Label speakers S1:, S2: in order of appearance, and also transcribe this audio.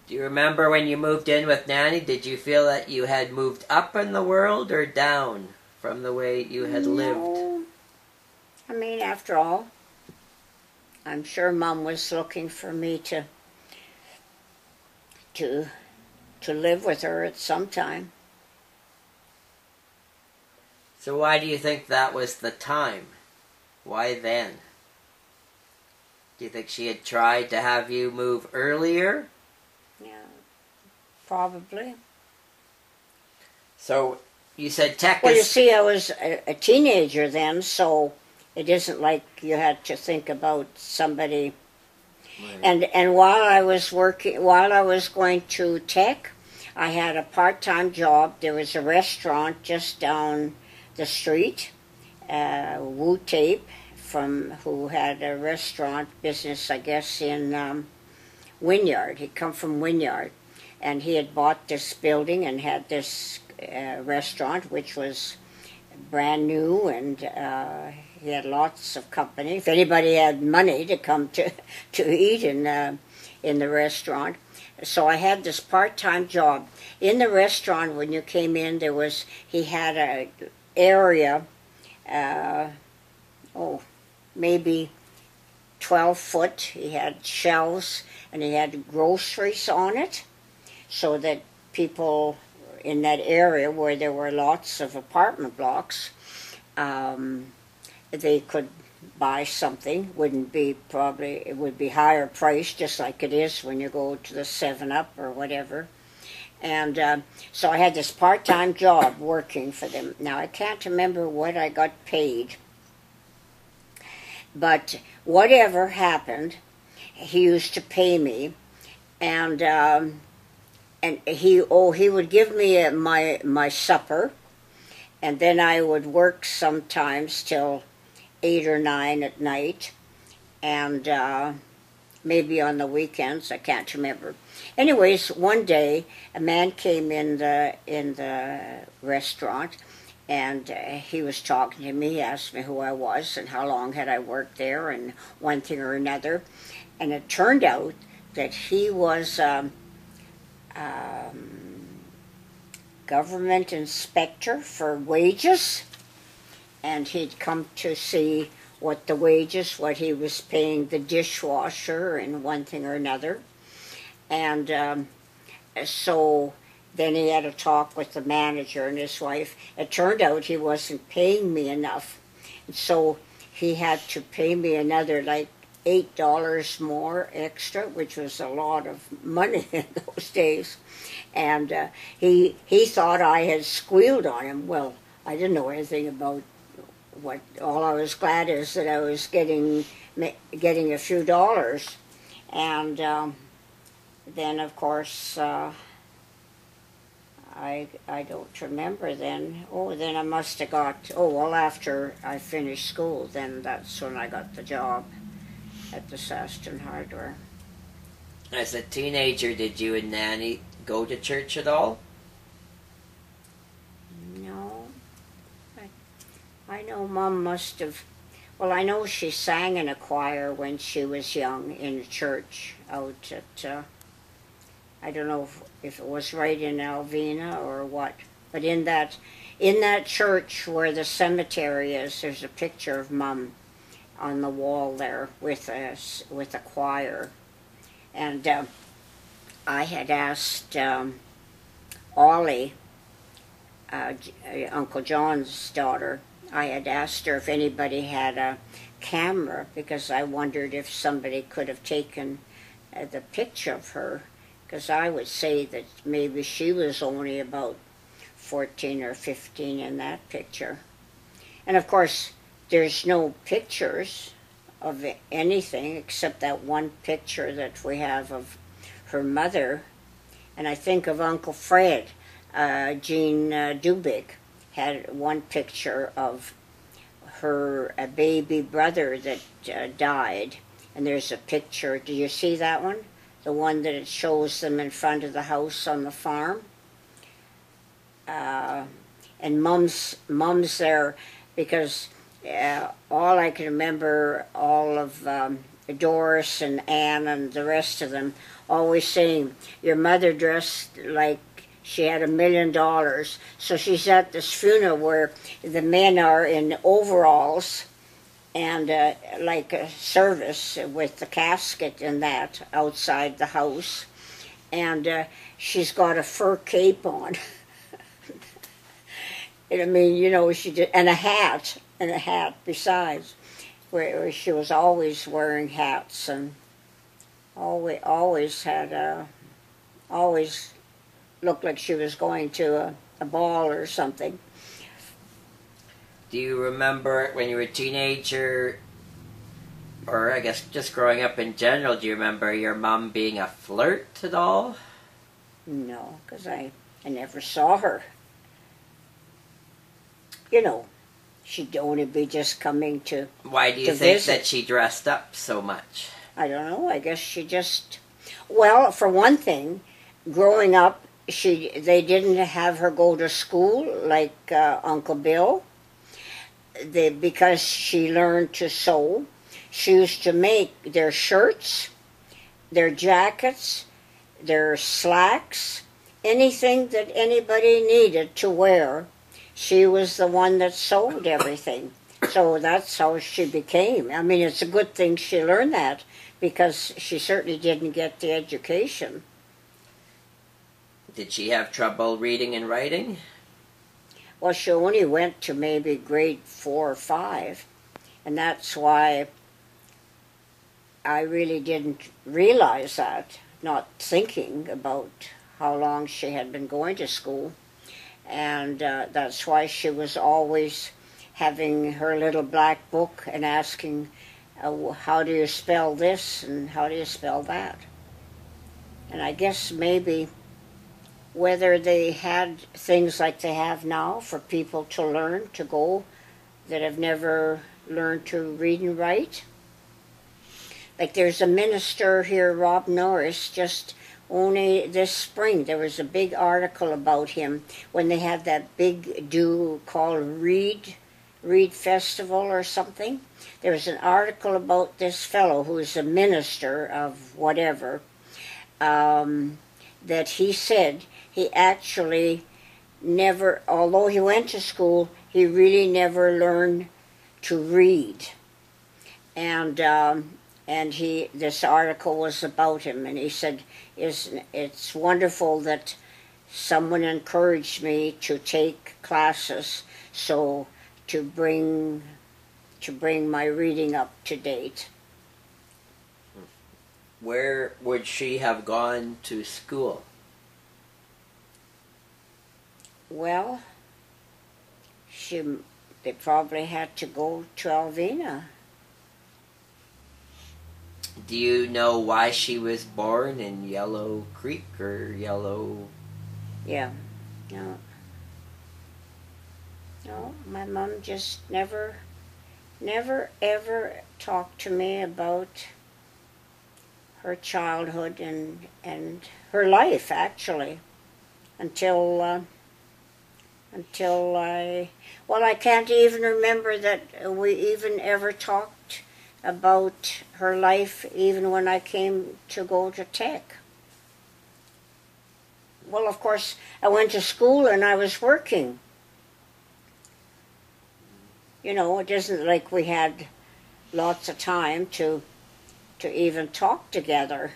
S1: Do you remember when you moved in with Nanny, did you feel that you had moved up in the world or down from the way you had lived?
S2: No. I mean, after all, I'm sure Mom was looking for me to live with her at some time.
S1: So why do you think that was the time? Why then? Do you think she had tried to have you move earlier?
S2: Yeah, probably.
S1: So you said tech
S2: Well, you
S1: is...
S2: see, I was a teenager then, so it isn't like you had to think about somebody.
S1: Right.
S2: And while I was going to tech, I had a part-time job. There was a restaurant just down the street, Wu Tape, who had a restaurant business, I guess, in Wynyard. He'd come from Wynyard, and he had bought this building and had this restaurant, which was brand new, and he had lots of company. If anybody had money to come to eat in the restaurant. So I had this part-time job. In the restaurant, when you came in, he had a area, maybe 12 foot. He had shelves, and he had groceries on it, so that people in that area where there were lots of apartment blocks, they could buy something. It would be higher price, just like it is when you go to the 7-Up or whatever. And so I had this part-time job working for them. Now, I can't remember what I got paid, but whatever happened, he used to pay me, and he would give me my supper, and then I would work sometimes till 8 or 9 at night, and maybe on the weekends. I can't remember. Anyways, one day a man came in the restaurant, and he was talking to me. He asked me who I was and how long had I worked there and one thing or another. And it turned out that he was government inspector for wages, and he'd come to see what he was paying the dishwasher and one thing or another. And so then he had a talk with the manager and his wife. It turned out he wasn't paying me enough, and so he had to pay me another like $8 more extra, which was a lot of money in those days. And he thought I had squealed on him. Well, I didn't know anything about what. All I was glad is that I was getting a few dollars. And then, of course, I don't remember then. Then I must have got, after I finished school, then that's when I got the job at the Saston Hardware.
S1: As a teenager, did you and Nanny go to church at all?
S2: No. I know Mom must have. Well, I know she sang in a choir when she was young in a church out at, I don't know if it was right in Alvena or what, but in that church where the cemetery is, there's a picture of Mom on the wall there with a choir. And I had asked Ollie, Uncle John's daughter, I had asked her if anybody had a camera, because I wondered if somebody could have taken the picture of her, because I would say that maybe she was only about 14 or 15 in that picture. And of course, there's no pictures of anything except that one picture that we have of her mother. And I think of Uncle Fred. Jeanne Dubig had one picture of her baby brother that died. And there's a picture. Do you see that one? The one that it shows them in front of the house on the farm. And Mom's there because all I can remember, all of Doris and Anne and the rest of them, always saying, your mother dressed like she had $1,000,000. So she's at this funeral where the men are in overalls and like a service with the casket and that outside the house. And she's got a fur cape on. And I mean, you know, she did, and a hat besides. Where she was always wearing hats and always had always looked like she was going to a ball or something.
S1: Do you remember when you were a teenager, or I guess just growing up in general, do you remember your mom being a flirt at all?
S2: No, because I never saw her. You know, she'd only be just coming to
S1: Why do you think
S2: visit.
S1: that she dressed up so much?
S2: I don't know. I guess she just, well, for one thing, growing up, they didn't have her go to school like Uncle Bill. Because she learned to sew. She used to make their shirts, their jackets, their slacks, anything that anybody needed to wear. She was the one that sewed everything. So that's how she became. I mean, it's a good thing she learned that, because she certainly didn't get the education.
S1: Did she have trouble reading and writing?
S2: Well, she only went to maybe grade 4 or 5, and that's why I really didn't realize that, not thinking about how long she had been going to school. And that's why she was always having her little black book and asking, how do you spell this and how do you spell that? And I guess maybe whether they had things like they have now for people to learn to go that have never learned to read and write. Like there's a minister here, Rob Norris, just only this spring there was a big article about him when they had that big do called Read Festival or something. There was an article about this fellow who is a minister of whatever, that he said he actually never, although he went to school, he really never learned to read. And this article was about him, and he said, it's wonderful that someone encouraged me to take classes, so to bring my reading up to date.
S1: Where would she have gone to school?
S2: Well, they probably had to go to Alvena.
S1: Do you know why she was born in Yellow Creek or Yellow?
S2: Yeah, no. No, my mom just never ever talked to me about her childhood and her life, actually, until I can't even remember that we even ever talked about her life even when I came to go to Tech. Well, of course, I went to school and I was working. You know, it isn't like we had lots of time to even talk together.